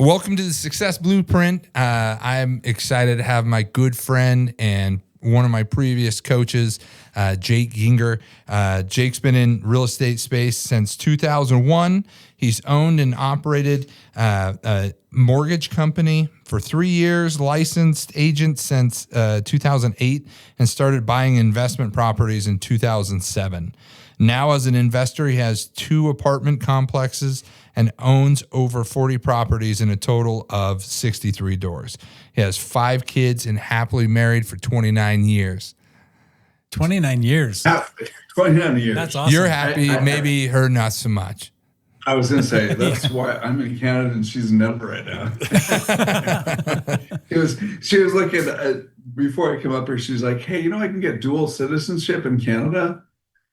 Welcome to the Success Blueprint. I'm excited to have my good friend and one of my previous coaches, Jake Gienger. Jake's been in real estate space since 2001. He's owned and operated a mortgage company for 3 years, licensed agent since 2008, and started buying investment properties in 2007. Now, as an investor, he has 2 apartment complexes and owns over 40 properties in a total of 63 doors. He has 5 kids and happily married for 29 years. 29 years. 29 years. That's awesome. You're happy, maybe her not so much. I was going to say, that's why I'm in Canada and she's in Denver right now. She was looking at, before I came up here, she was like, hey, I can get dual citizenship in Canada.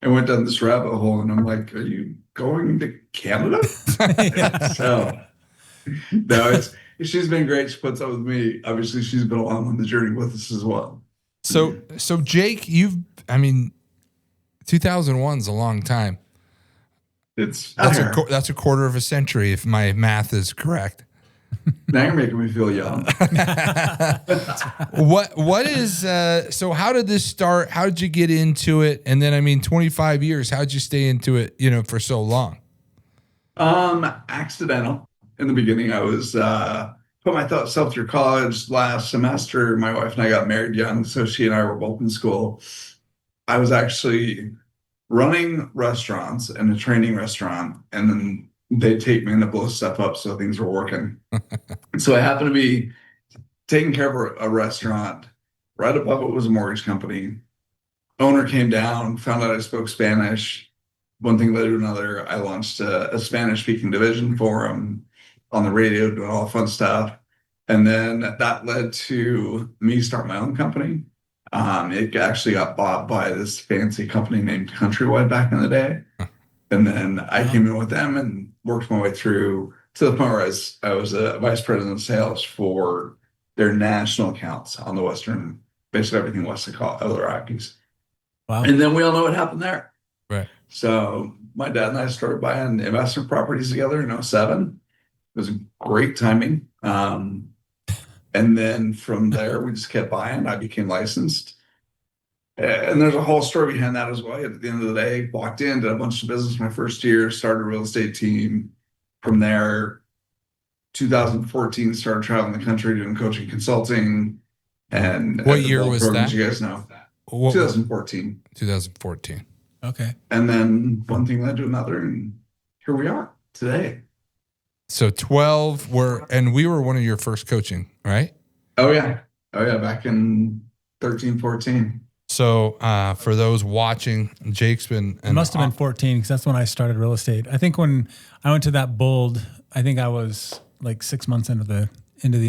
I went down this rabbit hole and I'm like, are you going to Canada? So, no, she's been great. She puts up with me. Obviously, she's been along on the journey with us as well. So Jake, 2001 is a long time. That's a quarter of a century, if my math is correct. Now you're making me feel young. What is so how did this start? How did you get into it? And then 25 years, how'd you stay into it, for so long? Accidental. In the beginning, I was put myself through college last semester. My wife and I got married young, so she and I were both in school. I was actually running restaurants and a training restaurant, and then they take me in to blow stuff up so things were working. So I happened to be taking care of a restaurant. Right above it was a mortgage company. Owner came down, found out I spoke Spanish. One thing led to another. I launched a Spanish-speaking division for him on the radio, doing all the fun stuff. And then that led to me starting my own company. It actually got bought by this fancy company named Countrywide back in the day. And then I came in with them and worked my way through to the point where I was a vice president of sales for their national accounts on the western, basically everything west of the Rockies. Wow. And then we all know what happened there. Right. So my dad and I started buying investment properties together in 2007. It was great timing. And then from there, we just kept buying. I became licensed. And there's a whole story behind that as well. At the end of the day, walked in, did a bunch of business my first year, started a real estate team. From there, 2014, started traveling the country doing coaching, consulting. And what year was that? You guys know. 2014. 2014. Okay. And then one thing led to another, and here we are today. So 12 we were one of your first coaching, right? Oh yeah. Back in 13, 14. So for those watching, Jake's been... It must have been 14 because that's when I started real estate. I think when I went to that Bold, I think I was like 6 months into the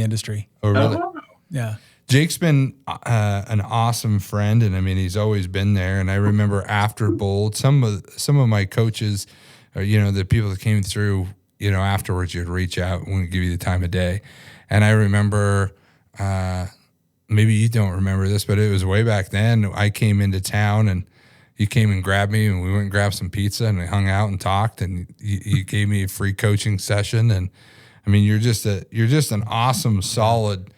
industry. Oh, really? Yeah. Jake's been an awesome friend, and he's always been there. And I remember after Bold, some of my coaches, or the people that came through, afterwards, you'd reach out and we'd give you the time of day. And I remember, maybe you don't remember this, but it was way back then. I came into town and you came and grabbed me, and we went and grabbed some pizza and we hung out and talked, and you gave me a free coaching session. And you're just an awesome, solid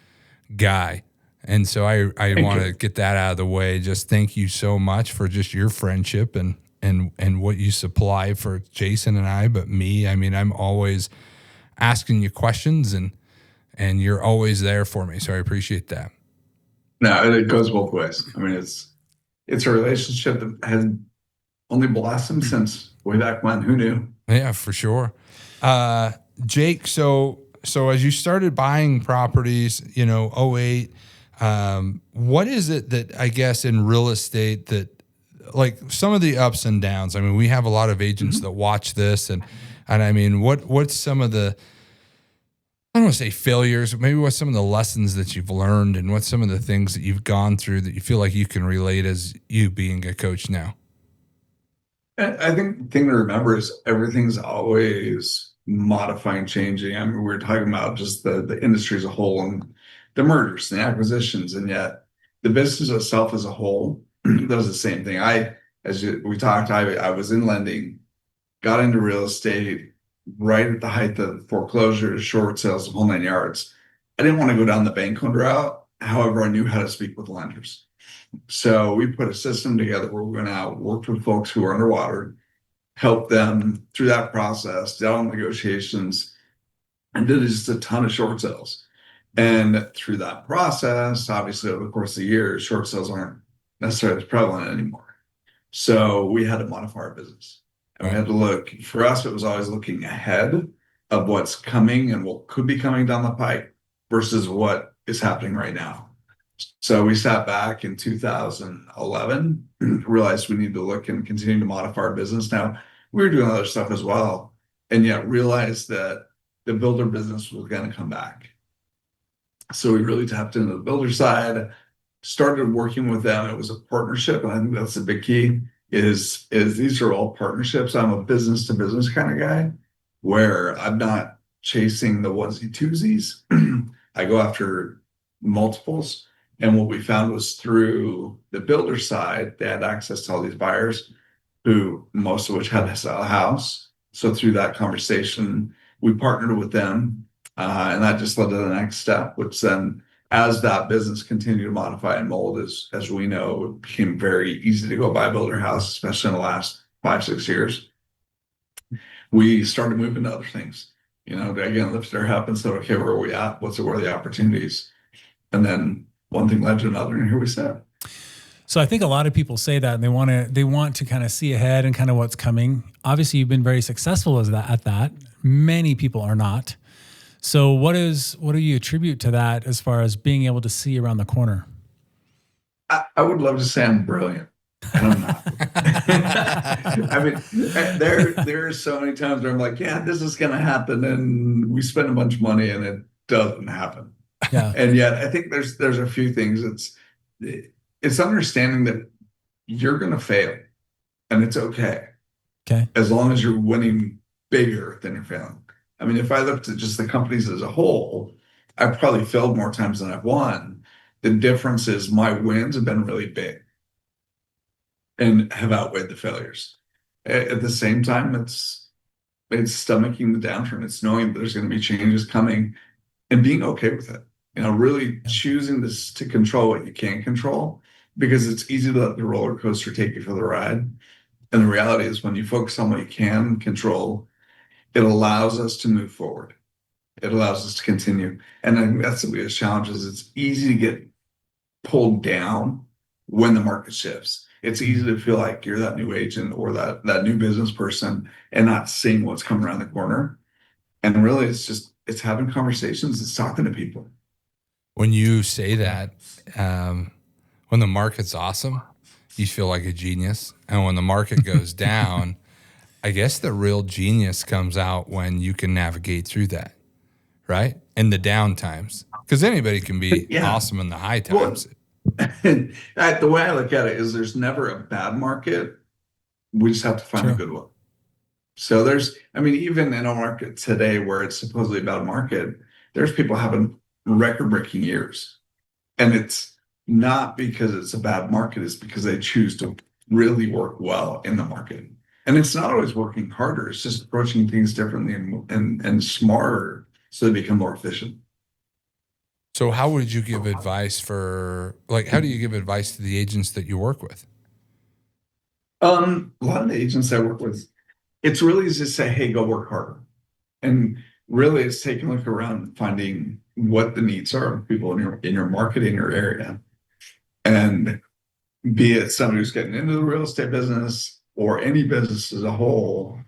guy. And so I want to get that out of the way. Just thank you so much for just your friendship and what you supply for Jason and I, but me, I'm always asking you questions and you're always there for me. So I appreciate that. No, it goes both ways. It's a relationship that has only blossomed since way back when. Who knew? Yeah, for sure. Jake, so as you started buying properties, 08, what is it that I guess in real estate that, like, some of the ups and downs? We have a lot of agents that watch this, and what's some of the, I don't want to say failures, but maybe what's some of the lessons that you've learned, and what's some of the things that you've gone through that you feel like you can relate as you being a coach now? I think the thing to remember is everything's always modifying, changing. We're talking about just the industry as a whole and the mergers and the acquisitions, and yet the business itself as a whole does the same thing. We talked, I was in lending, got into real estate, right at the height of foreclosures, short sales, the whole 9 yards. I didn't want to go down the bank loan route. However, I knew how to speak with lenders. So we put a system together where we went out, worked with folks who were underwater, helped them through that process, did all negotiations, and did just a ton of short sales. And through that process, obviously over the course of the year, short sales aren't necessarily as prevalent anymore. So we had to modify our business. And we had to look, for us, it was always looking ahead of what's coming and what could be coming down the pipe versus what is happening right now. So we sat back in 2011, realized we need to look and continue to modify our business. Now, we were doing other stuff as well, and yet realized that the builder business was going to come back. So we really tapped into the builder side, started working with them. It was a partnership, and I think that's the big key. Is these are all partnerships. I'm a business to business kind of guy, where I'm not chasing the onesie twosies. I go after multiples. And what we found was through the builder side, they had access to all these buyers, who most of which had to sell a house. So through that conversation, we partnered with them, and that just led to the next step, which then, as that business continued to modify and mold, as we know, it became very easy to go buy a builder house, especially in the last 5-6 years. We started moving to other things. Again, lifted our head and said, okay, where are we at? Where are the opportunities? And then one thing led to another, and here we sit. So I think a lot of people say that, and they want to kind of see ahead and kind of what's coming. Obviously, you've been very successful at that. Many people are not. So what do you attribute to that as far as being able to see around the corner? I would love to say I'm brilliant, and I'm not. I mean, there are so many times where I'm like, yeah, this is going to happen, and we spend a bunch of money, and it doesn't happen. Yeah. And yet, I think there's a few things. It's understanding that you're going to fail, and it's okay. Okay. As long as you're winning bigger than you're failing. I mean, if I looked at just the companies as a whole, I've probably failed more times than I've won. The difference is my wins have been really big and have outweighed the failures. At the same time, it's stomaching the downturn. It's knowing that there's going to be changes coming and being okay with it. Really choosing this to control what you can't control, because it's easy to let the roller coaster take you for the ride. And the reality is, when you focus on what you can control, it allows us to move forward. It allows us to continue. And I think that's the biggest challenge. Is it's easy to get pulled down when the market shifts. It's easy to feel like you're that new agent or that new business person and not seeing what's coming around the corner. And really, it's having conversations, it's talking to people. When you say that, when the market's awesome, you feel like a genius. And when the market goes down, I guess the real genius comes out when you can navigate through that, right? In the down times. Because anybody can be awesome in the high times. Well, the way I look at it is, there's never a bad market. We just have to find a good one. So even in a market today where it's supposedly a bad market, there's people having record-breaking years. And it's not because it's a bad market, it's because they choose to really work well in the market. And it's not always working harder, it's just approaching things differently and smarter so they become more efficient. So how would you give advice how do you give advice to the agents that you work with? A lot of the agents I work with, it's really easy to say, hey, go work harder. And really, it's taking a look around, finding what the needs are of people in your market, in your area. And be it somebody who's getting into the real estate business or any business as a whole,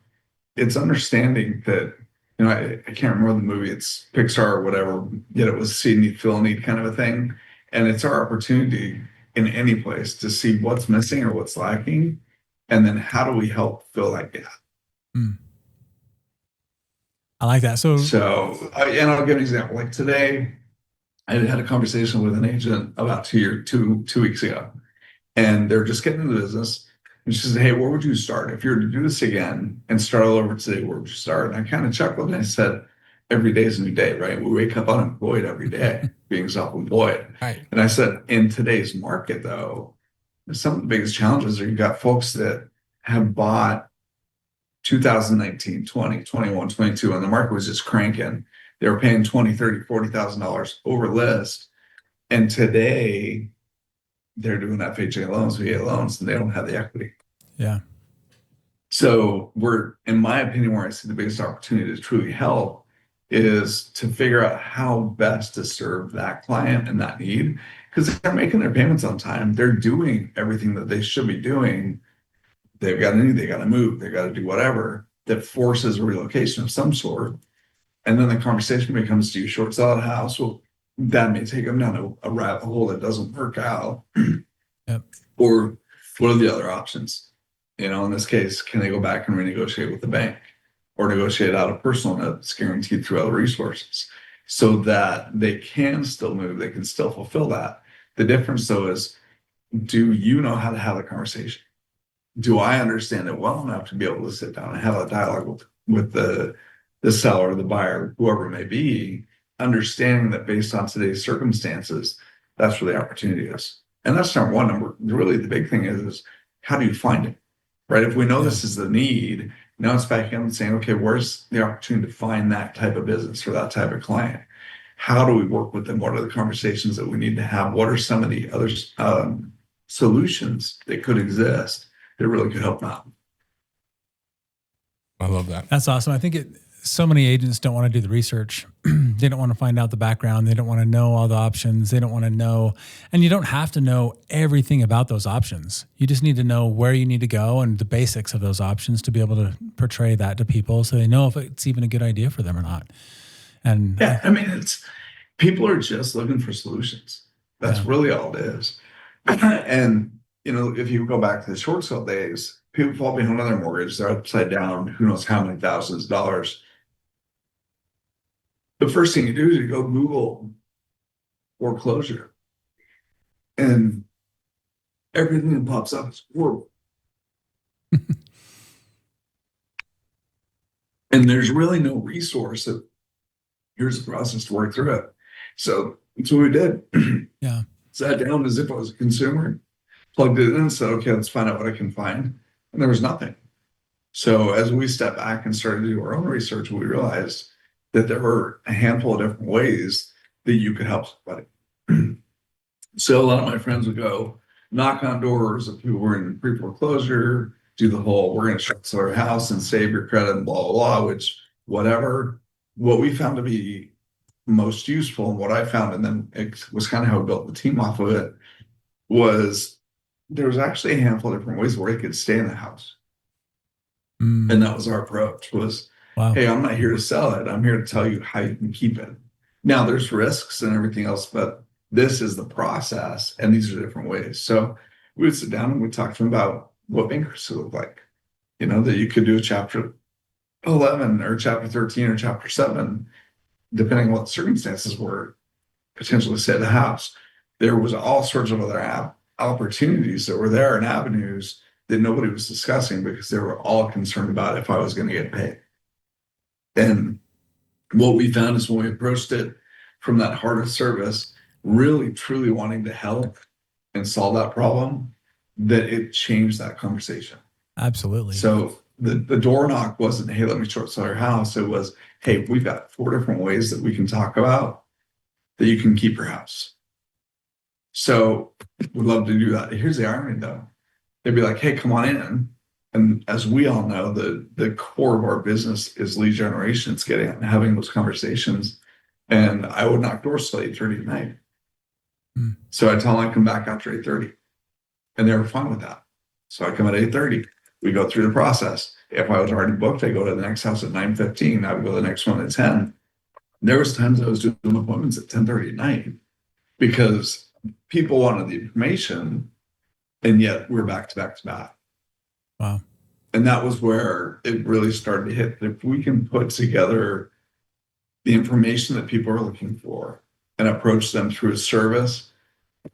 it's understanding that, I can't remember the movie, it's Pixar or whatever, yet it was see need, feel need kind of a thing. And it's our opportunity in any place to see what's missing or what's lacking. And then how do we help fill that gap? I like that. So, and I'll give an example. Like today, I had a conversation with an agent about 2 weeks ago, and they're just getting into the business. And she said, hey, where would you start? If you were to do this again and start all over today, where would you start? And I kind of chuckled and I said, every day is a new day, right? We wake up unemployed every day, being self-employed. Right. And I said, in today's market, though, some of the biggest challenges are you've got folks that have bought 2019, 20, 21, 22, and the market was just cranking. They were paying 20, 30, $40,000 over list. And today they're doing FHA loans, VA loans, and they don't have the equity. Yeah. So we're, in my opinion, where I see the biggest opportunity to truly help is to figure out how best to serve that client and that need, because they're making their payments on time. They're doing everything that they should be doing. They've got to need, they got to move, they got to do whatever that forces a relocation of some sort. And then the conversation becomes, do you short sell the house? Well, that may take them down a rabbit hole that doesn't work out. Yep. Or what are the other options? You know, in this case, can they go back and renegotiate with the bank or negotiate out a personal note that's guaranteed through other resources so that they can still move, they can still fulfill that. The difference though is, do you know how to have a conversation? Do I understand it well enough to be able to sit down and have a dialogue with the seller, the buyer, whoever it may be, understanding that based on today's circumstances, that's where the opportunity is. And that's number one. Number really the big thing is how do you find it? Right? If we know this is the need, now it's back in saying, okay, where's the opportunity to find that type of business or that type of client? How do we work with them? What are the conversations that we need to have? What are some of the other solutions that could exist that really could help out? I love that. That's awesome. I think so many agents don't want to do the research. They don't want to find out the background. They don't want to know all the options. They don't want to know, and you don't have to know everything about those options. You just need to know where you need to go and the basics of those options to be able to portray that to people so they know if it's even a good idea for them or not. And yeah, I mean, people are just looking for solutions. That's really all it is. And, you know, if you go back to the short sale days, people fall behind on their mortgage. They're upside down, who knows how many thousands of dollars. The first thing you do is you go Google foreclosure, and everything that pops up is horrible. And there's really no resource of here's the process to work through it. So that's what we did. Yeah. Sat down as if I was a consumer, plugged it in and said, okay, let's find out what I can find. And there was nothing. So as we stepped back and started to do our own research, we realized that there were a handful of different ways that you could help somebody. So a lot of my friends would go knock on doors of people who were in pre-foreclosure, do the whole, we're going to shut our house and save your credit and blah, blah, blah, which whatever. What we found to be most useful and what I found, and then it was kind of how we built the team off of it, was there was actually a handful of different ways where they could stay in the house. And that was our approach was, hey, I'm not here to sell it. I'm here to tell you how you can keep it. Now there's risks and everything else, but this is the process and these are different ways. So we would sit down and we'd talk to them about what bankruptcy looked like. You know, that you could do a chapter 11 or chapter 13 or chapter 7, depending on what the circumstances were, potentially sell the house. There was all sorts of other opportunities that were there and avenues that nobody was discussing because they were all concerned about if I was going to get paid. And what we found is when we approached it from that heart of service, really truly wanting to help and solve that problem, that it changed that conversation. Absolutely. So the door knock wasn't, hey, let me short sell your house. It was, hey, we've got 4 different ways that we can talk about that you can keep your house. So we'd love to do that. Here's the irony though. They'd be like, hey, come on in. And as we all know, the core of our business is lead generation. It's getting out and having those conversations. And I would knock doors till 8:30 at night. So I tell them I come back after 8:30. And they were fine with that. So I come at 8:30. We go through the process. If I was already booked, I go to the next house at 9:15. I would go to the next one at 10. There was times I was doing appointments at 10:30 at night because people wanted the information, and yet we're back to back to back. Wow. And that was where it really started to hit. If we can put together the information that people are looking for and approach them through a service,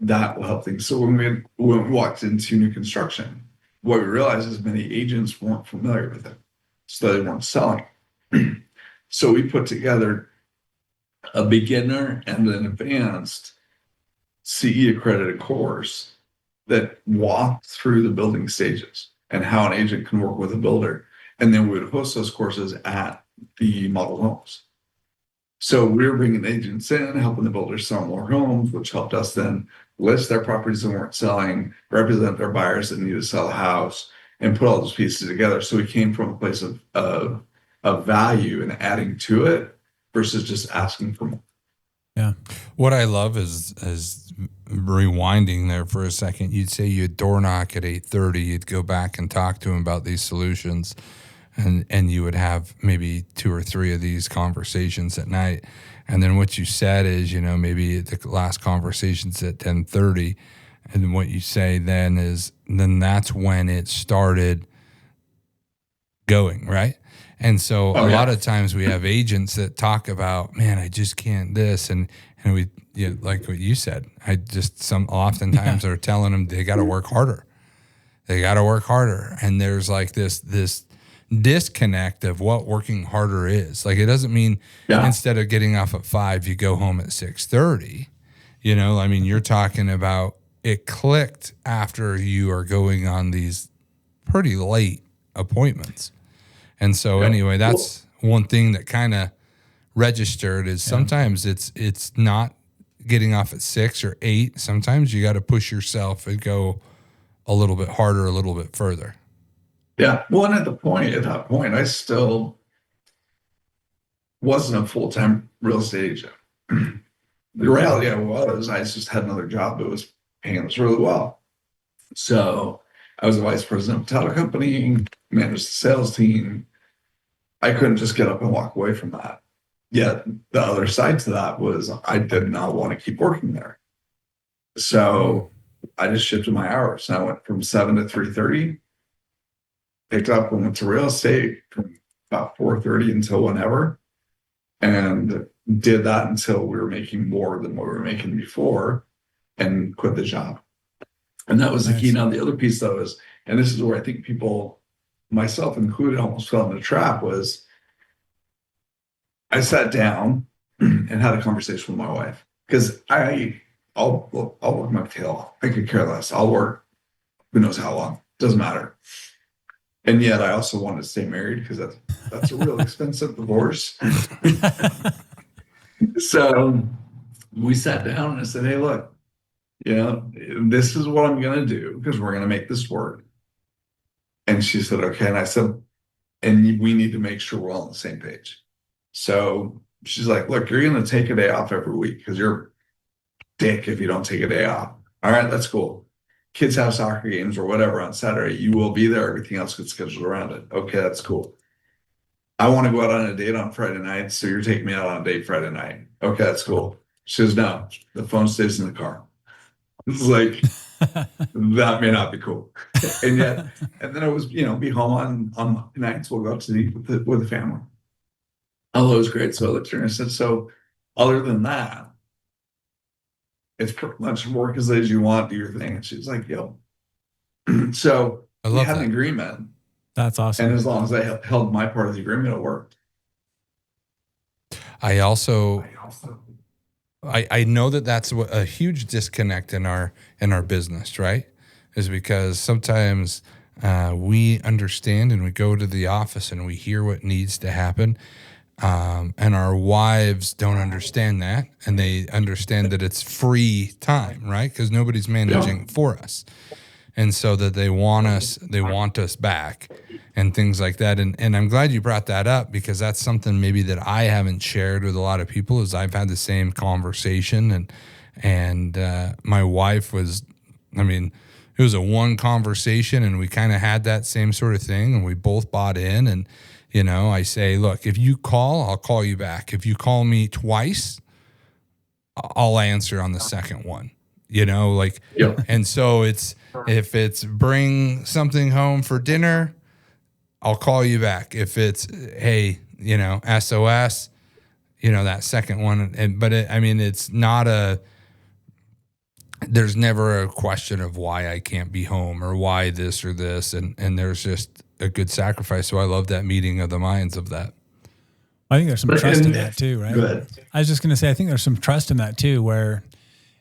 that will help things. So when we walked into new construction, what we realized is many agents weren't familiar with it, so they weren't selling. So we put together a beginner and an advanced CE accredited course that walked through the building stages and how an agent can work with a builder And then we would host those courses at the model homes. So we were bringing agents in, helping the builders sell more homes, which helped us then list their properties that weren't selling, represent their buyers that need to sell a house, and put all those pieces together. So we came from a place of value and adding to it versus just asking for more. Yeah. What I love is rewinding there for a second. You'd say you'd door knock at 8:30. You'd go back and talk to him about these solutions, and you would have maybe 2 or 3 of these conversations at night. And then what you said is, maybe the last conversation's at 10:30, and what you say then that's when it started going, right? And so a lot of times we have agents that talk about, man, I just can't this. And we, like what you said, oftentimes are telling them they got to work harder. They got to work harder. And there's like this disconnect of what working harder is. Like, it doesn't mean instead of getting off at 5, you go home at 6:30. You're talking about it clicked after you are going on these pretty late appointments. And so anyway, that's one thing that kind of registered is sometimes it's not getting off at 6 or 8. Sometimes you got to push yourself and go a little bit harder, a little bit further. Yeah. Well, and at that point, I still wasn't a full-time real estate agent. The reality I just had another job that was paying us really well. So I was the vice president of a title company, managed the sales team. I couldn't just get up and walk away from that. Yet the other side to that was I did not want to keep working there. So I just shifted my hours. And I went from 7 to 3:30, picked up and went to real estate from about 4:30 until whenever, and did that until we were making more than what we were making before, and quit the job. And that was the key. Now, the other piece, though, is, and this is where I think people, myself included, almost fell in the trap, was I sat down and had a conversation with my wife, because I'll work my tail off. I could care less. I'll work who knows how long. Doesn't matter. And yet I also wanted to stay married, because that's a real expensive divorce. So we sat down and I said, hey, look, this is what I'm going to do, because we're going to make this work. And she said, okay. And I said, and we need to make sure we're all on the same page. So she's like, look, you're going to take a day off every week, because you're a dick if you don't take a day off. All right, that's cool. Kids have soccer games or whatever on Saturday. You will be there. Everything else gets scheduled around it. Okay, that's cool. I want to go out on a date on Friday night, so you're taking me out on a date Friday night. Okay, that's cool. She says, no, the phone stays in the car. It's like, that may not be cool. And then I was, be home on nights. We'll go out to eat with the family. Oh, it was great. So I looked at her and I said, so other than that, it's pretty much work as late as you want, do your thing. And she's like, yo. So we had an agreement. That's awesome. And as long as I held my part of the agreement, it worked. I know that's a huge disconnect in our business, right? Is because sometimes we understand and we go to the office and we hear what needs to happen. And our wives don't understand that, and they understand that it's free time, right? Because nobody's managing for us. And so that they want us back and things like that. And I'm glad you brought that up, because that's something maybe that I haven't shared with a lot of people, is I've had the same conversation, and my wife was, it was a one conversation, and we kind of had that same sort of thing, and we both bought in. And, I say, look, if you call, I'll call you back. If you call me twice, I'll answer on the second one, and so if it's bring something home for dinner, I'll call you back. If it's, hey, SOS, that second one. But it's not there's never a question of why I can't be home or why this or this. And there's just a good sacrifice. So I love that meeting of the minds of that. I think there's some trust in that too, right? Good. I was just going to say, I think there's some trust in that too, where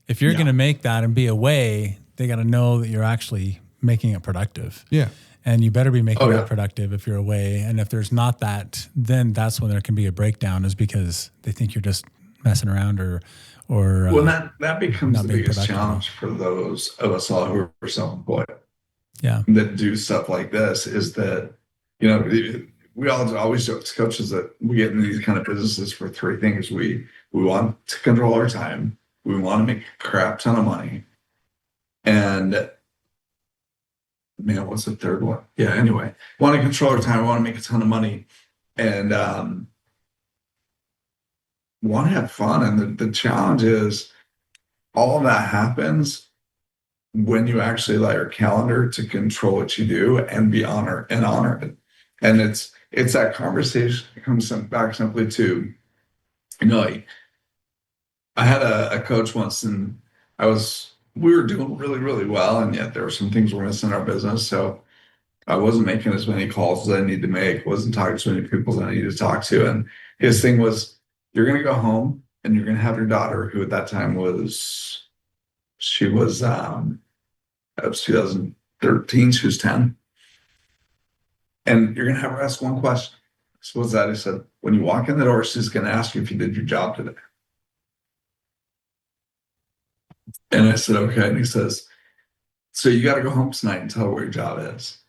if you're going to make that and be away, they got to know that you're actually making it productive. Yeah. And you better be making Oh, that yeah. productive if you're away. And if there's not that, then that's when there can be a breakdown, is because they think you're just messing around or Well, that becomes not the being biggest productive. challenge for those of us all who are self-employed Yeah. that do stuff like this is that, we all always joke as coaches that we get in these kind of businesses for three things. We want to control our time. We want to make a crap ton of money. And man, what's the third one? Yeah, anyway, we want to control our time. We want to make a ton of money and want to have fun. And the challenge is all of that happens when you actually allow your calendar to control what you do and honor it. And it's that conversation that comes back simply to, like, I had a coach once, and we were doing really, really well, and yet there were some things we're missing in our business. So I wasn't making as many calls as I needed to make, wasn't talking to as many people as I needed to talk to. And his thing was, you're going to go home and you're going to have your daughter, who at that time that was 2013, she was 10. And you're going to have her ask one question. So what's that? He said, when you walk in the door, she's going to ask you if you did your job today. And I said, okay. And he says, so you got to go home tonight and tell her what your job is.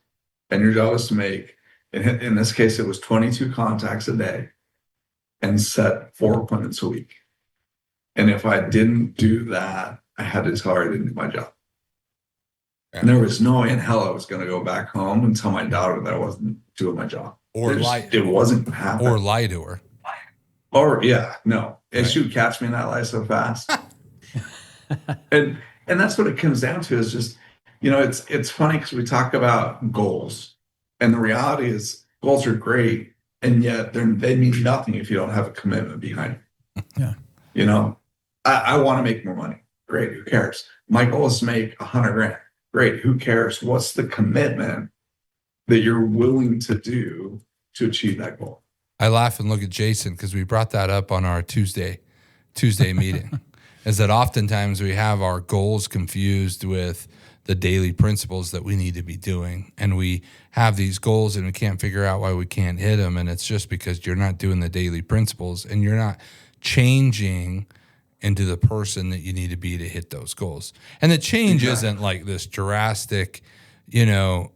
And your job is to make, in this case, it was 22 contacts a day and set 4 appointments a week. And if I didn't do that, I had to tell her I didn't do my job. Yeah. And there was no way in hell I was going to go back home and tell my daughter that I wasn't doing my job. It wasn't going to happen. Or lie to her. Or, yeah, no. And right. She would catch me in that lie so fast. and that's what it comes down to, is just, it's funny because we talk about goals. And the reality is goals are great. And yet they mean nothing if you don't have a commitment behind it. Yeah. I want to make more money. Great. Who cares? My goal is to make 100 grand. Great. Who cares? What's the commitment that you're willing to do to achieve that goal? I laugh and look at Jason because we brought that up on our Tuesday meeting. Is that oftentimes we have our goals confused with the daily principles that we need to be doing. And we have these goals and we can't figure out why we can't hit them. And it's just because you're not doing the daily principles and you're not changing into the person that you need to be to hit those goals. And the change isn't like this drastic, turn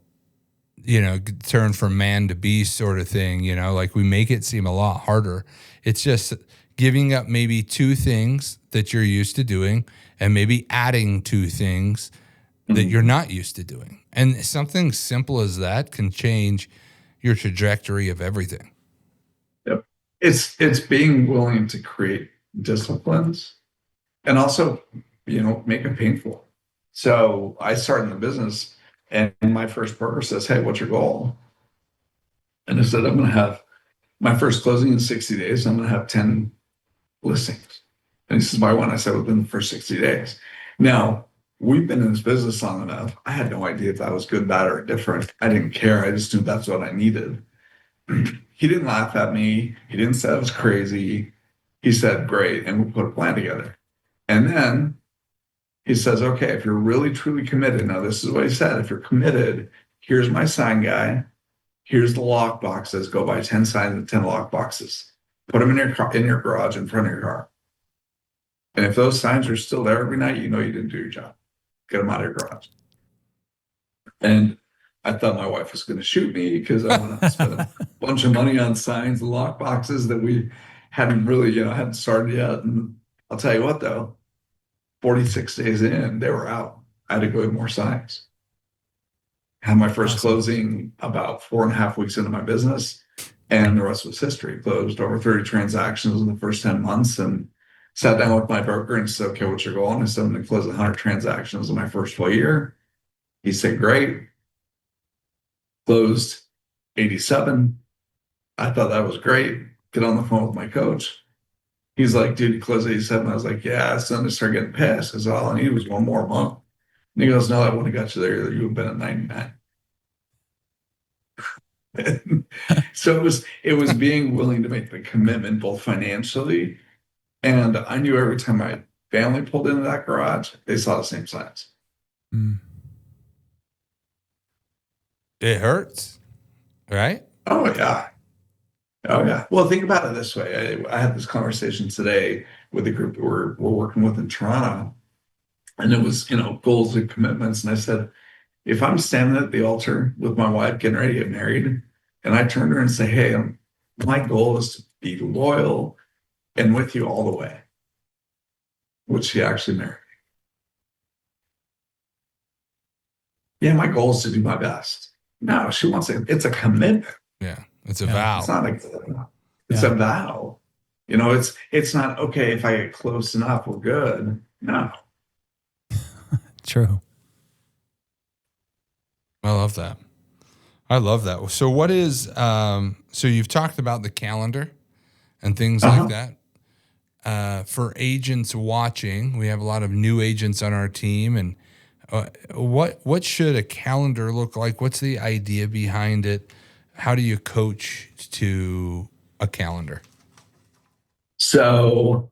from man to beast sort of thing, like we make it seem a lot harder. It's just giving up maybe 2 things that you're used to doing and maybe adding 2 things that you're not used to doing. And something simple as that can change your trajectory of everything. Yep. It's being willing to create disciplines and also, make it painful. So I started in the business and my first broker says, hey, what's your goal? And I said, I'm going to have my first closing in 60 days. I'm going to have 10 listings. And he says, why one? I said, within the first 60 days. Now, we've been in this business long enough. I had no idea if that was good, bad, or different. I didn't care. I just knew that's what I needed. He didn't laugh at me. He didn't say I was crazy. He said, great. And we'll put a plan together. And then he says, okay, if you're really, truly committed, now this is what he said, if you're committed, here's my sign guy. Here's the lock boxes. Go buy 10 signs and 10 lock boxes. Put them in your garage in front of your car. And if those signs are still there every night, you didn't do your job. Get them out of your garage. And I thought my wife was going to shoot me because I wanted to spend a bunch of money on signs and lock boxes that we hadn't really, hadn't started yet. And I'll tell you what, though, 46 days in, they were out. I had to go get more signs. Had my first closing about 4.5 weeks into my business, and the rest was history. Closed over 30 transactions in the first 10 months and sat down with my broker and said, okay, what's your goal? And I said, I'm going to close 100 transactions in my first full year. He said, great. Closed 87. I thought that was great. Get on the phone with my coach. He's like, dude, you closed 87. I was like, yeah. So then I started getting pissed because all I needed was one more month. And he goes, no, that wouldn't have got you there. You would have been at 99. So it was being willing to make the commitment both financially, and I knew every time my family pulled into that garage, they saw the same signs. it hurts, right? Oh yeah. Oh yeah. Well, think about it this way. I had this conversation today with the group that we're working with in Toronto, and it was, goals and commitments. And I said, if I'm standing at the altar with my wife getting ready to get married, and I turn to her and say, hey, my goal is to be loyal and with you all the way, would she actually marry? Yeah, my goal is to do my best. No, she wants it. It's a commitment. Yeah. It's a Yeah. vow. It's not it's a vow. It's not okay if I get close enough, we're good. No. True. I love that. I love that. So what is so you've talked about the calendar and things like that. For agents watching, we have a lot of new agents on our team, and what should a calendar look like? What's the idea behind it? How do you coach to a calendar? So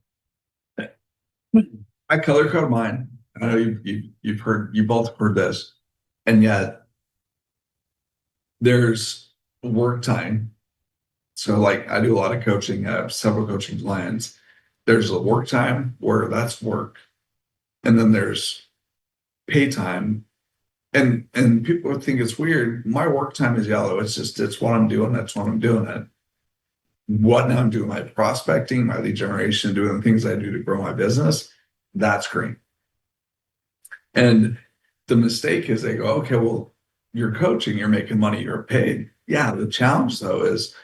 I color code mine. I know you both heard this, and yet there's work time. So like I do a lot of coaching. I have several coaching clients. There's a work time where that's work, and then there's pay time. And people would think it's weird. My work time is yellow. It's what I'm doing. That's what I'm doing. It. What now I'm doing my prospecting, my lead generation, doing the things I do to grow my business. That's green. And the mistake is they go, okay, well, you're coaching, you're making money, you're paid. Yeah. The challenge though is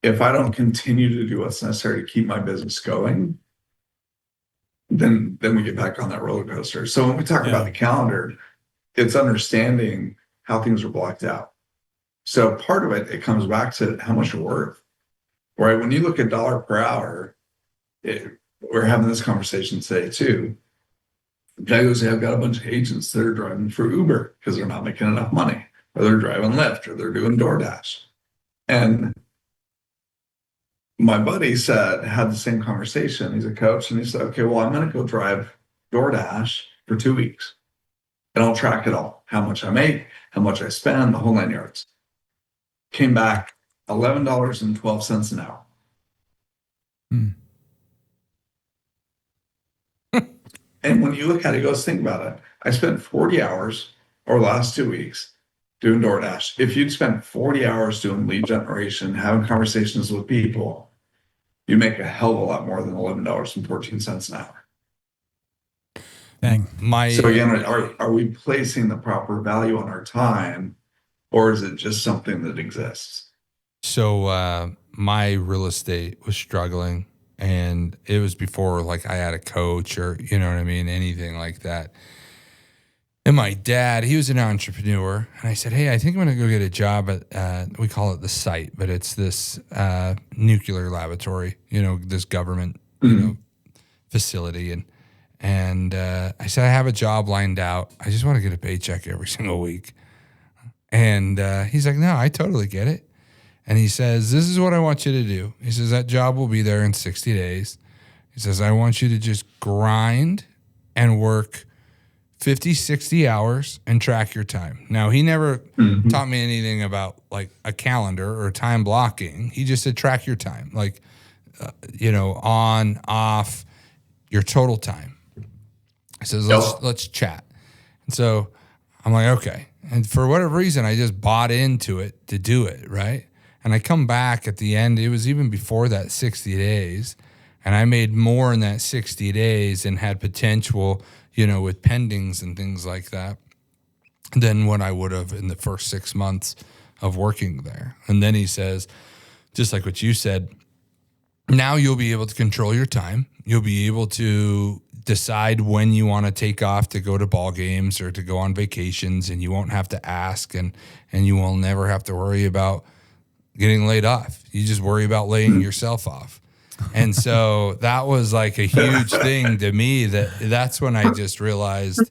if I don't continue to do what's necessary to keep my business going, then we get back on that roller coaster. So when we talk about the calendar, it's understanding how things are blocked out. So part of it comes back to how much you're worth, right? When you look at dollar per hour, we're having this conversation today too. The guy goes, hey, I've got a bunch of agents that are driving for Uber because they're not making enough money, or they're driving Lyft, or they're doing DoorDash. And my buddy had the same conversation. He's a coach, and he said, okay, well, I'm going to go drive DoorDash for 2 weeks. And I'll track it all, how much I make, how much I spend, the whole 9 yards. Came back $11.12 an hour. And when you look at it, he goes, think about it. I spent 40 hours over the last 2 weeks doing DoorDash. If you'd spent 40 hours doing lead generation, having conversations with people, you make a hell of a lot more than $11.14 an hour. Dang. So again, are we placing the proper value on our time, or is it just something that exists? So my real estate was struggling, and it was before like I had a coach or, you know what I mean, anything like that. And my dad, he was an entrepreneur, and I said, hey, I think I'm going to go get a job at, we call it the site, but it's this nuclear laboratory, this government, facility. And I said, I have a job lined out. I just want to get a paycheck every single week. And he's like, no, I totally get it. And he says, this is what I want you to do. He says, that job will be there in 60 days. He says, I want you to just grind and work 50, 60 hours and track your time. Now, he never taught me anything about like a calendar or time blocking. He just said, track your time, like, on, off, your total time. He says, let's chat. And so I'm like, okay. And for whatever reason, I just bought into it to do it, right? And I come back at the end, it was even before that 60 days, and I made more in that 60 days and had potential, with pendings and things like that, than what I would have in the first 6 months of working there. And then he says, just like what you said, now you'll be able to control your time. You'll be able to decide when you want to take off to go to ball games or to go on vacations, and you won't have to ask, and you will never have to worry about getting laid off. You just worry about laying yourself off. And so that was like a huge thing to me. That's when I just realized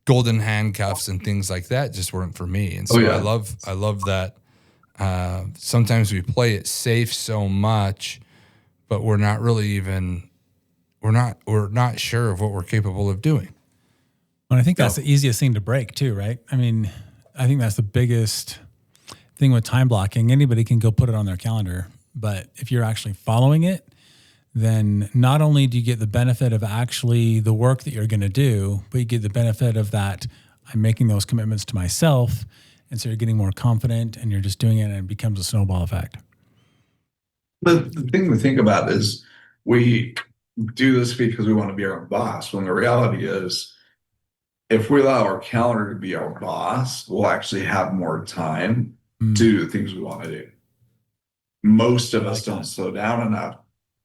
golden handcuffs and things like that just weren't for me. And so I love that. Sometimes we play it safe so much, but we're not really we're not sure of what we're capable of doing. And I think that's the easiest thing to break too, right? I mean, I think that's the biggest thing with time blocking. Anybody can go put it on their calendar, but if you're actually following it, then not only do you get the benefit of actually the work that you're going to do, but you get the benefit of that I'm making those commitments to myself. And so you're getting more confident and you're just doing it and it becomes a snowball effect. The thing to think about is we do this because we want to be our own boss, when the reality is if we allow our calendar to be our boss, we'll actually have more time to do the things we want to do. Most of us don't slow down enough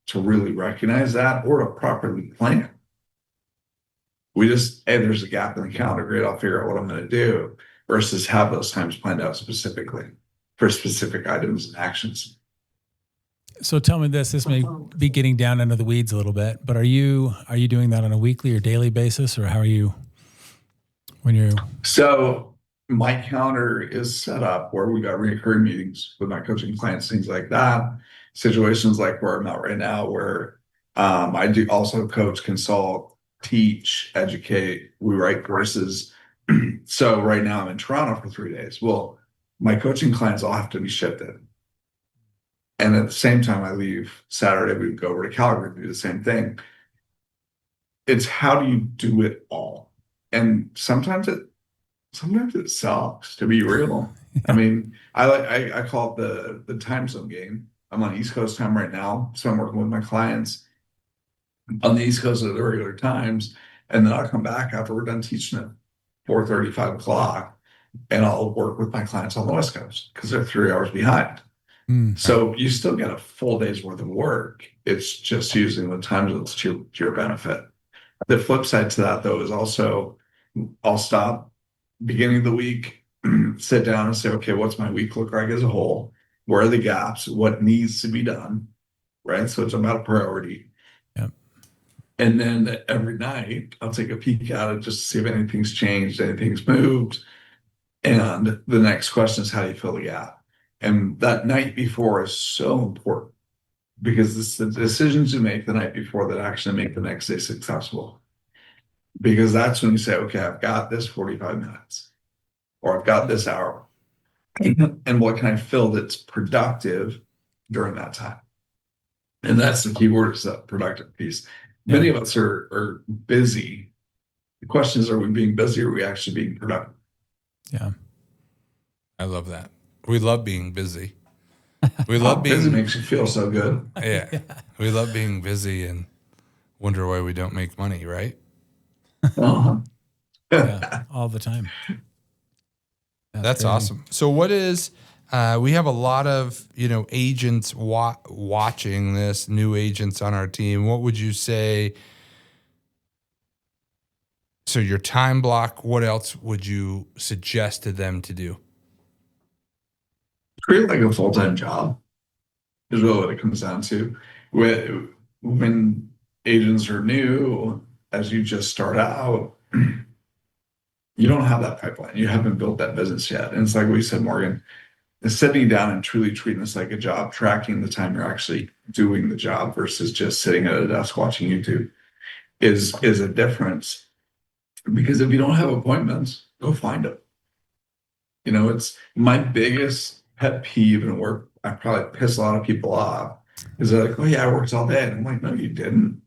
to really recognize that or to properly plan. We just, hey, there's a gap in the calendar. Great, I'll figure out what I'm going to do, versus have those times planned out specifically for specific items and actions. So tell me this may be getting down into the weeds a little bit, but are you doing that on a weekly or daily basis, or how are you when you're? So my calendar is set up where we got recurring meetings with my coaching clients, things like that. Situations like where I'm at right now, where I do also coach, consult, teach, educate. We write courses. So right now I'm in Toronto for 3 days. Well, my coaching clients all have to be shifted. And at the same time, I leave Saturday, we go over to Calgary and do the same thing. It's how do you do it all? And sometimes it sucks, to be real. I mean, I call it the time zone game. I'm on East Coast time right now, so I'm working with my clients on the East Coast at the regular times, and then I'll come back after we're done teaching at 4:30, 5 o'clock, and I'll work with my clients on the West Coast because they're 3 hours behind. So you still get a full day's worth of work. It's just using the time zones to your benefit. The flip side to that, though, is also I'll stop beginning of the week, sit down and say, okay, what's my week look like as a whole? Where are the gaps? What needs to be done? Right. So it's about a priority. Yep. And then every night I'll take a peek at it just to see if anything's changed, anything's moved. And the next question is, how do you fill the gap? And that night before is so important because it's the decisions you make the night before that actually make the next day successful. Because that's when you say, okay, I've got this 45 minutes or I've got this hour. And what can I fill that's productive during that time? And that's the key word, is that productive piece. Yeah. Many of us are busy. The question is, are we being busy or are we actually being productive? Yeah. I love that. We love being busy. We love being busy makes you feel so good. Yeah. We love being busy and wonder why we don't make money, right? Uh-huh. Yeah, all the time. That's crazy. awesome. So what is, we have a lot of, agents watching this, new agents on our team. What would you say? So your time block, what else would you suggest to them to do? Treat it like a full-time job is really what it comes down to. When agents are new, as you just start out, you don't have that pipeline. You haven't built that business yet. And it's like we said, Morgan, is sitting down and truly treating this like a job, tracking the time you're actually doing the job versus just sitting at a desk watching YouTube is a difference. Because if you don't have appointments, go find them. It's my biggest pet peeve, and where I probably piss a lot of people off, is they're like, oh yeah, I worked all day. And I'm like, no, you didn't.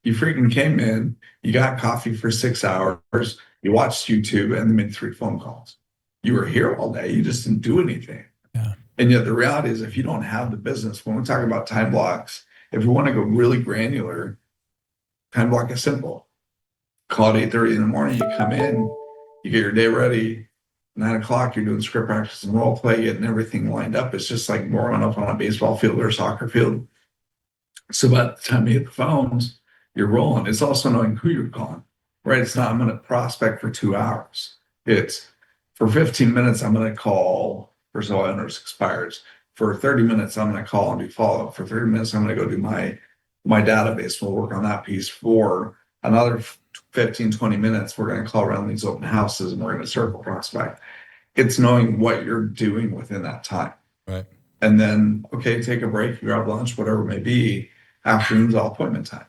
You freaking came in, you got coffee for 6 hours, you watched YouTube, and then made 3 phone calls. You were here all day, you just didn't do anything. Yeah. And yet the reality is, if you don't have the business, when we talk about time blocks, if we want to go really granular, time block is simple. Call at 8:30 in the morning, you come in, you get your day ready. 9 o'clock, you're doing script practice and role play, getting everything lined up. It's just like growing up on a baseball field or a soccer field. So by the time you hit the phones, you're rolling. It's also knowing who you're calling, right? It's not, I'm going to prospect for 2 hours. It's for 15 minutes, I'm going to call for so owners expires. For 30 minutes, I'm going to call and do follow-up. For 30 minutes, I'm going to go do my database. We'll work on that piece. For another 15, 20 minutes, we're going to call around these open houses and we're going to circle prospect. It's knowing what you're doing within that time. Right. And then, okay, take a break, grab lunch, whatever it may be. Afternoon's all appointment time.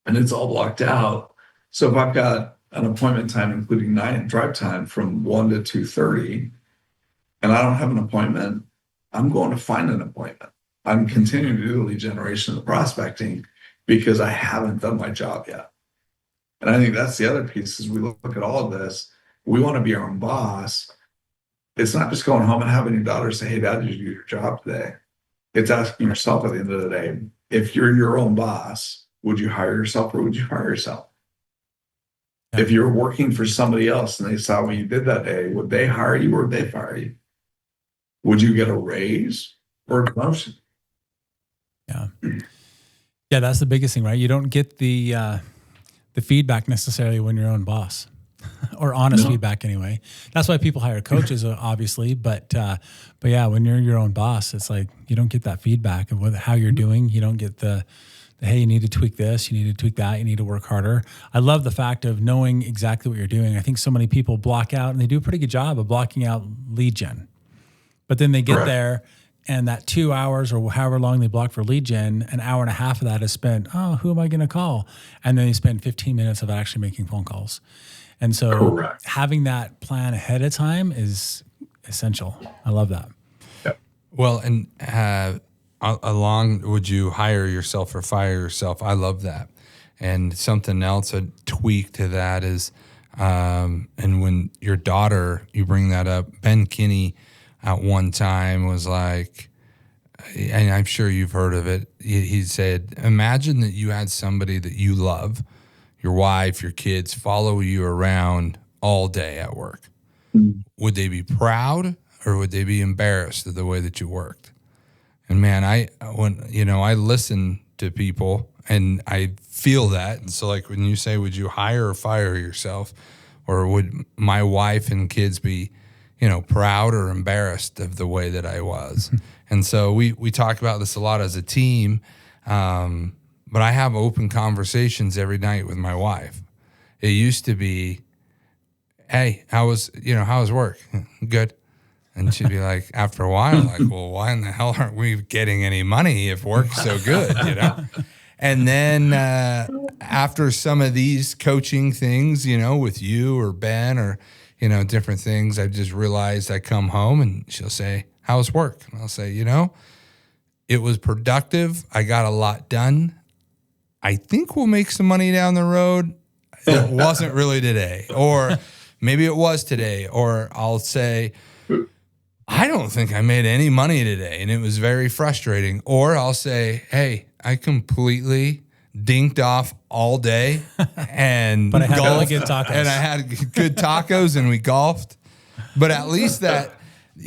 And it's all blocked out. So if I've got an appointment time, including night and drive time from 1 to 2:30, and I don't have an appointment, I'm going to find an appointment. I'm continuing to do the lead generation and the prospecting because I haven't done my job yet. And I think that's the other piece is we look at all of this. We want to be our own boss. It's not just going home and having your daughter say, hey, Dad, did you do your job today? It's asking yourself at the end of the day, if you're your own boss, would you hire yourself or would you fire yourself? Yeah. If you're working for somebody else and they saw what you did that day, would they hire you or would they fire you? Would you get a raise or a promotion? Yeah. Yeah, that's the biggest thing, right? You don't get the feedback necessarily when you're your own boss. Or honest feedback anyway. That's why people hire coaches, obviously. But yeah, when you're your own boss, it's like you don't get that feedback of how you're doing. You don't get the hey, you need to tweak this, you need to tweak that, you need to work harder. I love the fact of knowing exactly what you're doing. I think so many people block out, and they do a pretty good job of blocking out lead gen. But then they get there, and that 2 hours or however long they block for lead gen, an hour and a half of that is spent, who am I going to call? And then they spend 15 minutes of actually making phone calls. And so having that plan ahead of time is essential. I love that. Yep. Well, and would you hire yourself or fire yourself? I love that. And something else, a tweak to that is, and when your daughter, you bring that up, Ben Kinney at one time was like, and I'm sure you've heard of it, he said, imagine that you had somebody that you love, your wife, your kids, follow you around all day at work. Would they be proud or would they be embarrassed of the way that you worked? And man, I listen to people and I feel that. And so like when you say, would you hire or fire yourself, or would my wife and kids be, proud or embarrassed of the way that I was? And so we talk about this a lot as a team. But I have open conversations every night with my wife. It used to be, hey, how was work? Good. And she'd be like, after a while, like, well, why in the hell aren't we getting any money if work's so good, And then after some of these coaching things, with you or Ben or, different things, I just realized I come home and she'll say, how's work? And I'll say, it was productive. I got a lot done. I think we'll make some money down the road. It wasn't really today. Or maybe it was today. Or I'll say, I don't think I made any money today, and it was very frustrating. Or I'll say, hey, I completely dinked off all day and but I had really good tacos. And I had good tacos and we golfed. But at least that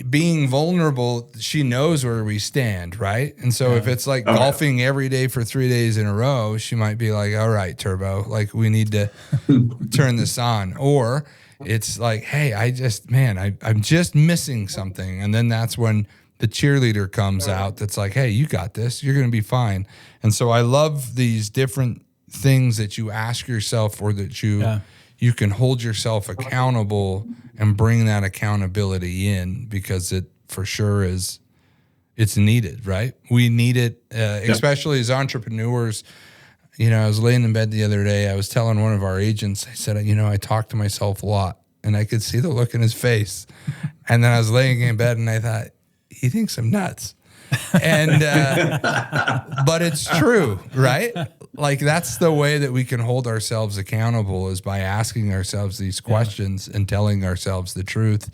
being vulnerable, she knows where we stand, right? And so if it's like golfing every day for 3 days in a row, she might be like, all right, Turbo, like we need to turn this on. Or it's like, hey, I'm just missing something. And then that's when the cheerleader comes out that's like, hey, you got this. You're going to be fine. And so I love these different things that you ask yourself, or that you can hold yourself accountable and bring that accountability in, because it for sure it's needed, right? We need it, especially as entrepreneurs. I was laying in bed the other day. I was telling one of our agents, I said, I talk to myself a lot, and I could see the look in his face. And then I was laying in bed and I thought, he thinks I'm nuts. And, but it's true, right? Like that's the way that we can hold ourselves accountable, is by asking ourselves these questions and telling ourselves the truth.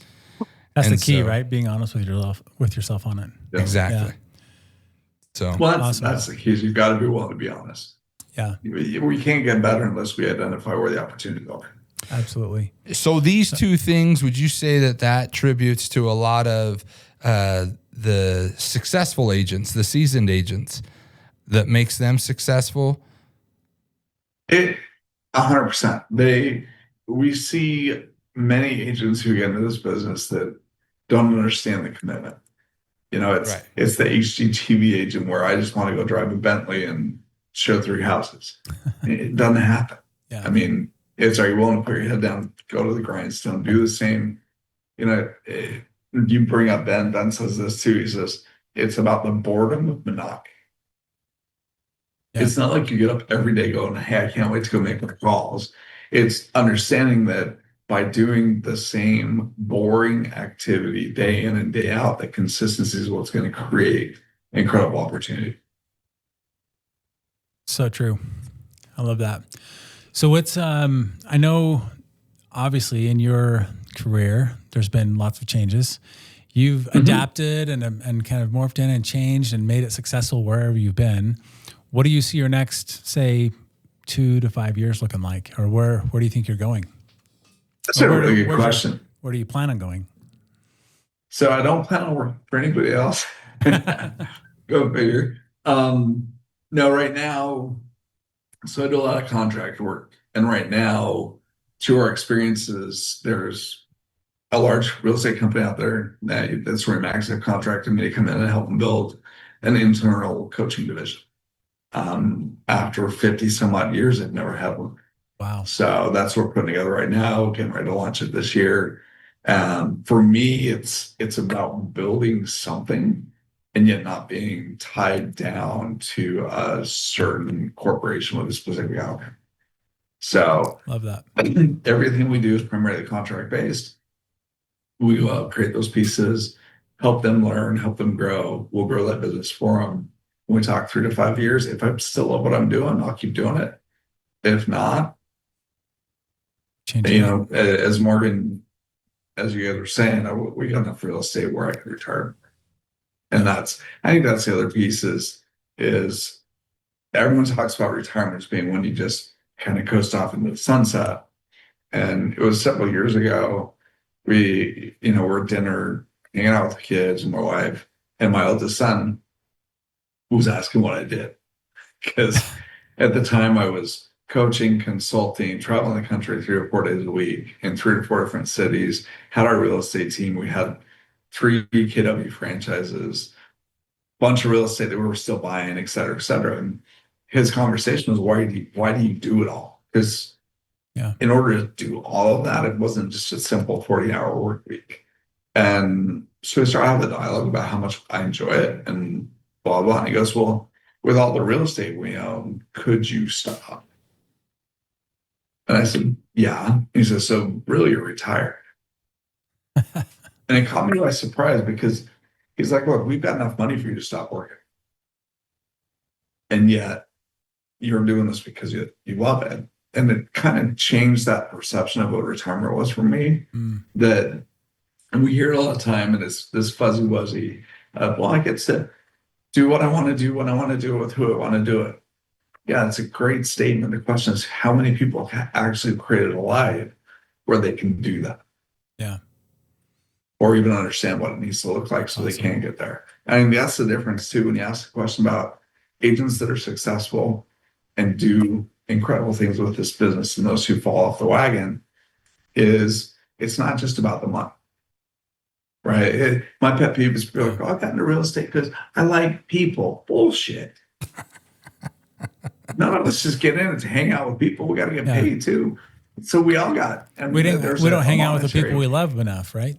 That's the key, right? Being honest with yourself on it. Yeah. Exactly. Yeah. So that's the key. You've got to be willing to be honest. Yeah. We can't get better unless we identify where the opportunities are. Absolutely. So these two things, would you say that tributes to a lot of the successful agents, the seasoned agents, that makes them successful? 100%. We see many agents who get into this business that don't understand the commitment. It's the HGTV agent where I just want to go drive a Bentley and show 3 houses. It doesn't happen. Yeah. I mean, are you willing to put your head down, go to the grindstone, do the same? You bring up Ben. Ben says this too. He says, it's about the boredom of monotony. Yeah. It's not like you get up every day going, hey, I can't wait to go make my calls. It's understanding that by doing the same boring activity day in and day out, that consistency is what's going to create incredible opportunity. So true. I love that. So what's I know obviously in your career there's been lots of changes. You've adapted and kind of morphed in and changed and made it successful wherever you've been. What do you see your next, say, 2 to 5 years looking like, or where do you think you're going? That's a really good question. Where do you plan on going? So I don't plan on working for anybody else. Go figure. No, right now, so I do a lot of contract work. And right now, through our experiences, there's a large real estate company out there that's where Max have contracted me to come in and help them build an internal coaching division. After 50 some odd years, I've never had one. Wow. So that's what we're putting together right now, getting ready to launch it this year. For me, it's about building something and yet not being tied down to a certain corporation with a specific outcome. So love that. Everything we do is primarily contract based. We go out, create those pieces, help them learn, help them grow. We'll grow that business for them. When we talk 3 to 5 years, if I still love what I'm doing, I'll keep doing it. If not, as Morgan, as you guys were saying, we got enough real estate where I can retire. And I think that's the other piece is everyone talks about retirement as being when you just kind of coast off into the sunset. And it was several years ago, we're at dinner, hanging out with the kids and my wife, and my oldest son was asking what I did. Because at the time I was coaching, consulting, traveling the country 3 or 4 days a week in 3 or 4 different cities, had our real estate team. We had 3 KW franchises, bunch of real estate that we were still buying, et cetera, et cetera. And his conversation was, why do you do it all? Because in order to do all of that, it wasn't just a simple 40-hour work week. And so we started having the dialogue about how much I enjoy it and blah, blah. And he goes, well, with all the real estate we own, could you stop? And I said, yeah. He says, so really you're retired. And it caught me by surprise because he's like, look, we've got enough money for you to stop working. And yet you're doing this because you love it. And it kind of changed that perception of what retirement was for me. And we hear it all the time, and it's this fuzzy wuzzy. Well, I get to do what I want to do when I want to do it with who I want to do it. Yeah, it's a great statement. The question is, how many people have actually created a life where they can do that? Yeah. Or even understand what it needs to look like so they can get there. I mean, that's the difference too when you ask the question about agents that are successful and do incredible things with this business and those who fall off the wagon is it's not just about the money, right? My pet peeve is people like, oh, I got into real estate because I like people. Bullshit. None of us just get in it to hang out with people. We got to get paid too. So we all got. And we don't hang out with the people we love enough, right?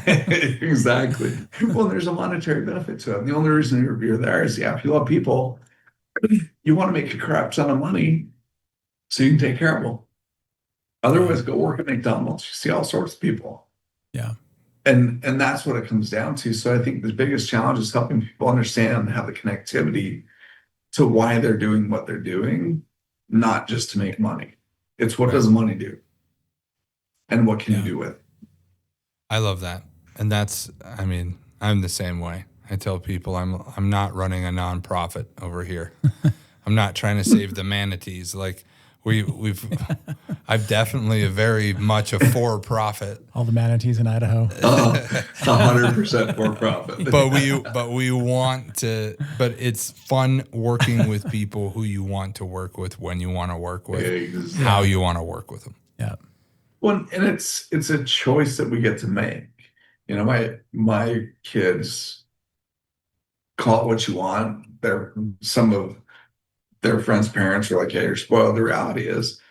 Exactly. Well, there's a monetary benefit to it. And the only reason you're there is, if you love people, you want to make a crap ton of money so you can take care of them. Otherwise, go work at McDonald's. You see all sorts of people. Yeah. And that's what it comes down to. So I think the biggest challenge is helping people understand and have the connectivity to why they're doing what they're doing, not just to make money. It's what does money do? And what can you do with it? I love that. And I'm the same way. I tell people I'm not running a nonprofit over here. I'm not trying to save the manatees. Like I've definitely very much a for-profit. All the manatees in Idaho. 100% for-profit. But we want to. But it's fun working with people who you want to work with, when you want to work with, how you want to work with them. Yeah. Well, and it's a choice that we get to make. My kids call it what you want. Some of their friends' parents are like, hey, you're spoiled. The reality is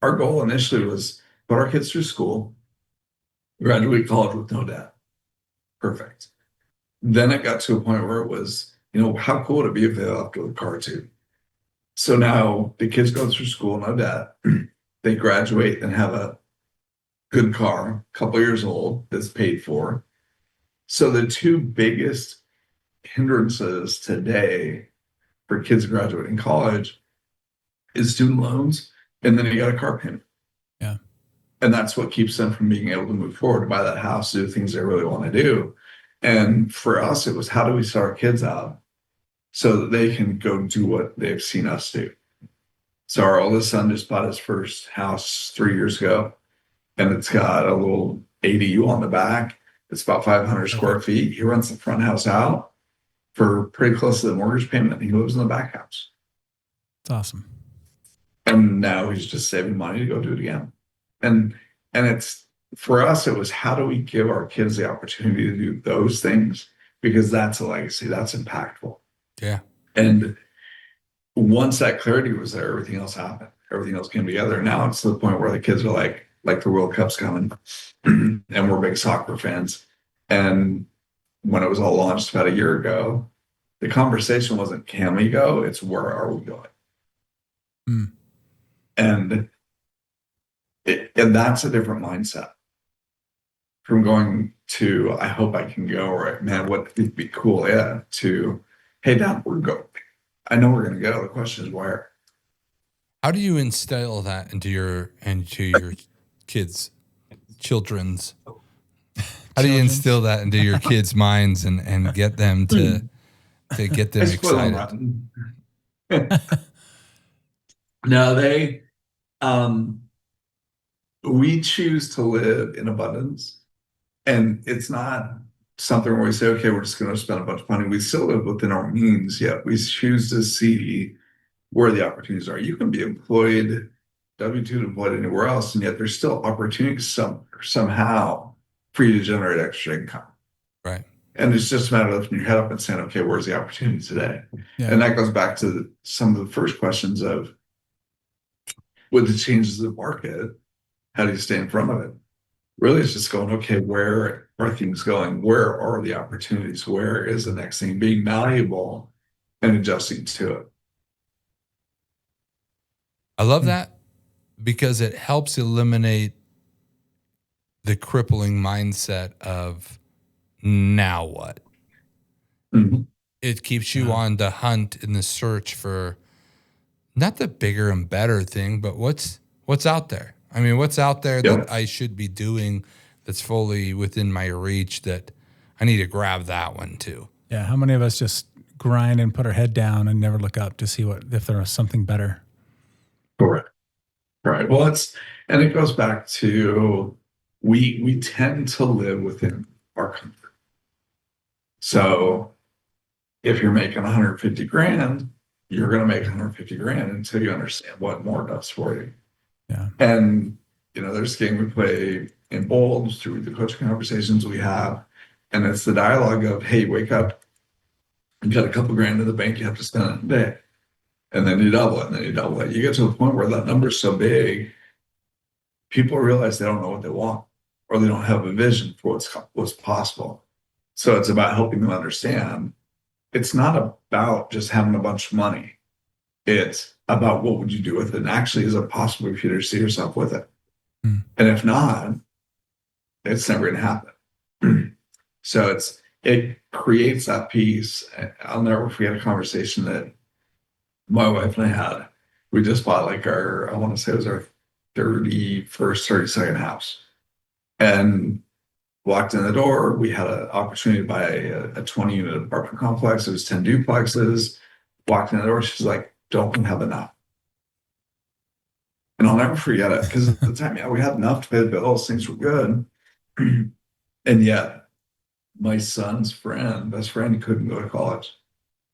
our goal initially was put our kids through school, graduate college with no debt. Perfect. Then it got to a point where it was, how cool would it be if they left with a car too? So now the kids go through school, no debt. they graduate and have a good car, a couple years old, that's paid for. So the two biggest hindrances today for kids graduating college is student loans, and then you got a car payment. Yeah. And that's what keeps them from being able to move forward, to buy that house, do things they really want to do. And for us, it was, how do we start our kids out so that they can go do what they've seen us do? So our oldest son just bought his first house 3 years ago, and it's got a little ADU on the back. It's about 500 square feet. He rents the front house out for pretty close to the mortgage payment. He lives in the back house. It's awesome. And now he's just saving money to go do it again. And it's, for us, it was, how do we give our kids the opportunity to do those things? Because that's a legacy, that's impactful. Yeah. And once that clarity was there, everything else happened. Everything else came together. Now it's to the point where the kids are like the World Cup's coming, and we're big soccer fans. And when it was all launched about a year ago, the conversation wasn't, can we go? It's, where are we going? Mm. And that's a different mindset from going to, I hope I can go, or man, what would be cool, yeah, to, hey, Dad, we're going. I know we're going to go. The question is where. How do you instill that into your children's? How do you instill that into your kids' minds and get them to get them excited? No, we choose to live in abundance, and it's not something where we say, okay, we're just going to spend a bunch of money. We still live within our means, yet we choose to see where the opportunities are. You can be employed, W-2 employed anywhere else, and yet there's still opportunities somehow for you to generate extra income. Right. And it's just a matter of lifting your head up and saying, okay, where's the opportunity today? Yeah. And that goes back to some of the first questions of, with the changes in the market, how do you stay in front of it? Really, it's just going, okay, where are things going? Where are the opportunities? Where is the next thing? Being malleable and adjusting to it. I love that, because it helps eliminate the crippling mindset of, now what? Mm-hmm. It keeps you on the hunt in the search for not the bigger and better thing, but what's out there. I mean, what's out there that I should be doing that's fully within my reach, that I need to grab that one too. Yeah. How many of us just grind and put our head down and never look up to see if there was something better? Correct. Right. Well, it goes back to, we tend to live within our comfort. So if you're making 150 grand, you're going to make 150 grand until you understand what more does for you. Yeah. And, there's a game we play in Bold through the coaching conversations we have. And it's the dialogue of, hey, wake up, you got a couple grand in the bank you have to spend in a day. And then you double it, and then you double it. You get to the point where that number's so big, people realize they don't know what they want, or they don't have a vision for what's possible. So it's about helping them understand. It's not about just having a bunch of money. It's about, what would you do with it? And actually, is it possible for you to see yourself with it? Mm. And if not, it's never going to happen. So it creates that piece. I'll never forget a conversation that my wife and I had. We just bought I want to say it was our 31st, 32nd house. And walked in the door. We had an opportunity to buy a 20-unit apartment complex. It was 10 duplexes. Walked in the door. She's like, don't we have enough? And I'll never forget it, because at the time, we had enough to pay the bills. Things were good. And yet my son's best friend couldn't go to college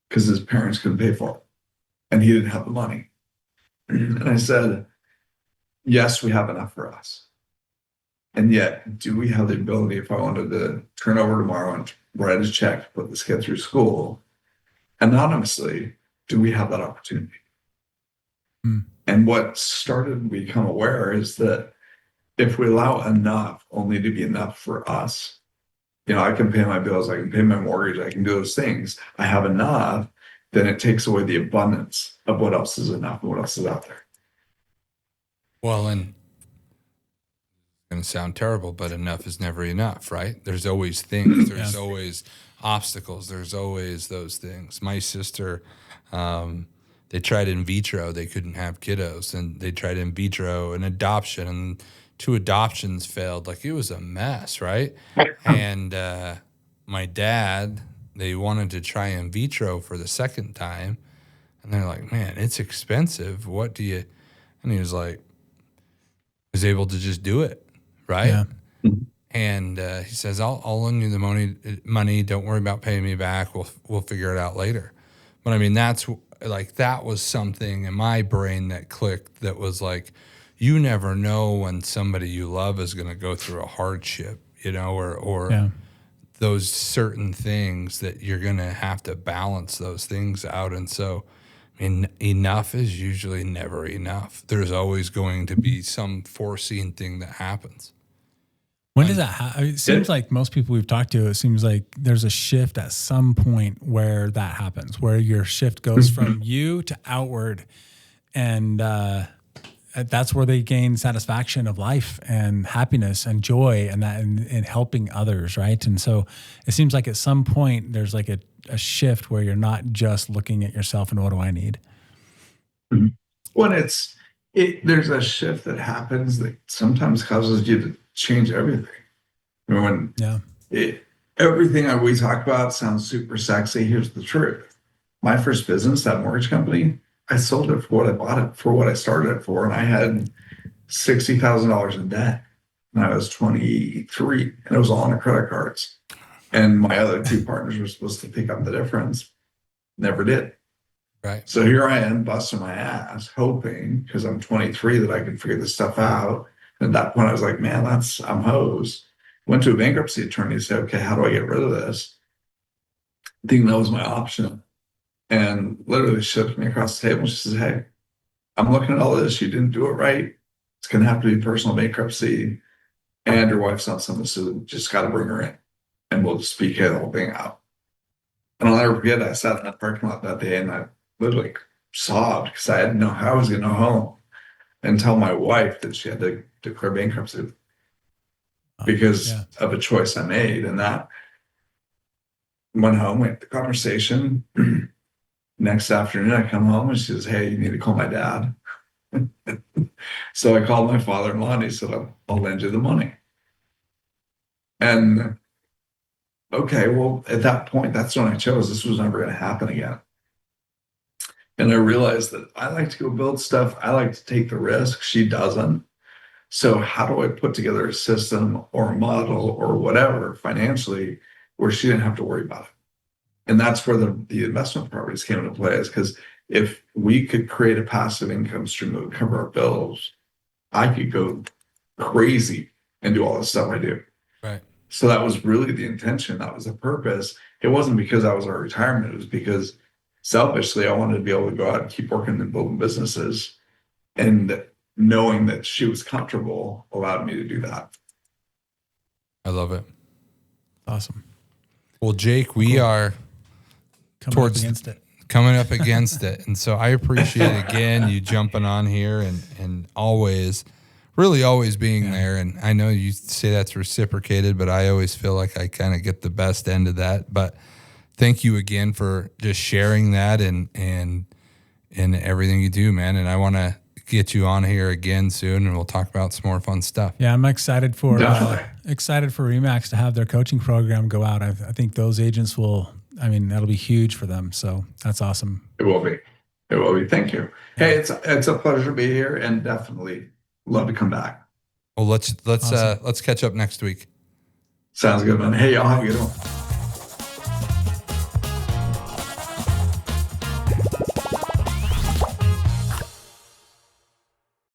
because his parents couldn't pay for it. And he didn't have the money. And I said, yes, we have enough for us. And yet, do we have the ability, if I wanted to turn over tomorrow and write a check to put this kid through school, anonymously, do we have that opportunity? Mm. And what started to become aware is that if we allow enough only to be enough for us, I can pay my bills, I can pay my mortgage, I can do those things. I have enough, then it takes away the abundance of what else is enough and what else is out there. Well, and it's going to sound terrible, but enough is never enough, right? There's always things. There's always obstacles. There's always those things. My sister, they tried in vitro. They couldn't have kiddos. And they tried in vitro and adoption. And 2 adoptions failed. Like, it was a mess, right? And my dad, they wanted to try in vitro for the second time. And they're like, man, it's expensive. What do you... And he was like, was able to just do it, right? Yeah. And he says, I'll loan you the money. Don't worry about paying me back. We'll figure it out later. But I mean, that's like, that was something in my brain that clicked, that was like, you never know when somebody you love is going to go through a hardship, you know, or those certain things that you're going to have to balance those things out. And so, I mean, enough is usually never enough. There's always going to be some foreseen thing that happens. When does that happen? It seems like most people we've talked to, it seems like there's a shift at some point where that happens, where your shift goes from you to outward. And that's where they gain satisfaction of life and happiness and joy and that and helping others, right? And so it seems like at some point there's like a shift where you're not just looking at yourself and what do I need? When there's a shift that happens that sometimes causes you to change everything. When everything we talk about sounds super sexy, here's the truth. My first business, that mortgage company, I sold it for what I bought it for, what I started it for, and I had $60,000 in debt. And I was 23, and it was all on the credit cards. And my other 2 partners were supposed to pick up the difference. Never did. Right. So here I am busting my ass, hoping, because I'm 23, that I can figure this stuff out. And at that point, I was like, man, I'm hosed. Went to a bankruptcy attorney and said, okay, how do I get rid of this? Thinking that was my option. And literally she looked me across the table. She says, hey, I'm looking at all this. You didn't do it right. It's going to have to be personal bankruptcy. And your wife's not something, so just got to bring her in. And we'll just speak the whole thing out. And I'll never forget, I sat in that parking lot that day and I literally sobbed because I didn't know how I was going to go home and tell my wife that she had to declare bankruptcy because of a choice I made. And that went home, we had the conversation. Next afternoon, I come home and she says, hey, you need to call my dad. So I called my father-in-law and he said, I'll lend you the money. And okay, well, at that point, that's when I chose this was never going to happen again. And I realized that I like to go build stuff. I like to take the risk. She doesn't. So how do I put together a system or a model or whatever financially where she didn't have to worry about it? And that's where the investment properties came into play, is because if we could create a passive income stream that would cover our bills, I could go crazy and do all the stuff I do. Right. So that was really the intention. That was the purpose. It wasn't because I was our retirement. It was because selfishly, I wanted to be able to go out and keep working and building businesses. And knowing that she was comfortable allowed me to do that. I love it. Awesome. Well, Jake, we are coming up against it. And so I appreciate again you jumping on here and always being there. And I know you say that's reciprocated, but I always feel like I kind of get the best end of that. But thank you again for just sharing that and everything you do, man. And I want to get you on here again soon and we'll talk about some more fun stuff. Yeah, I'm excited for Remax to have their coaching program go out. I think those agents that'll be huge for them. So that's awesome. It will be. Thank you. Hey, it's a pleasure to be here and definitely love to come back. Well, let's catch up next week. Sounds good, man. Hey, y'all have a good one.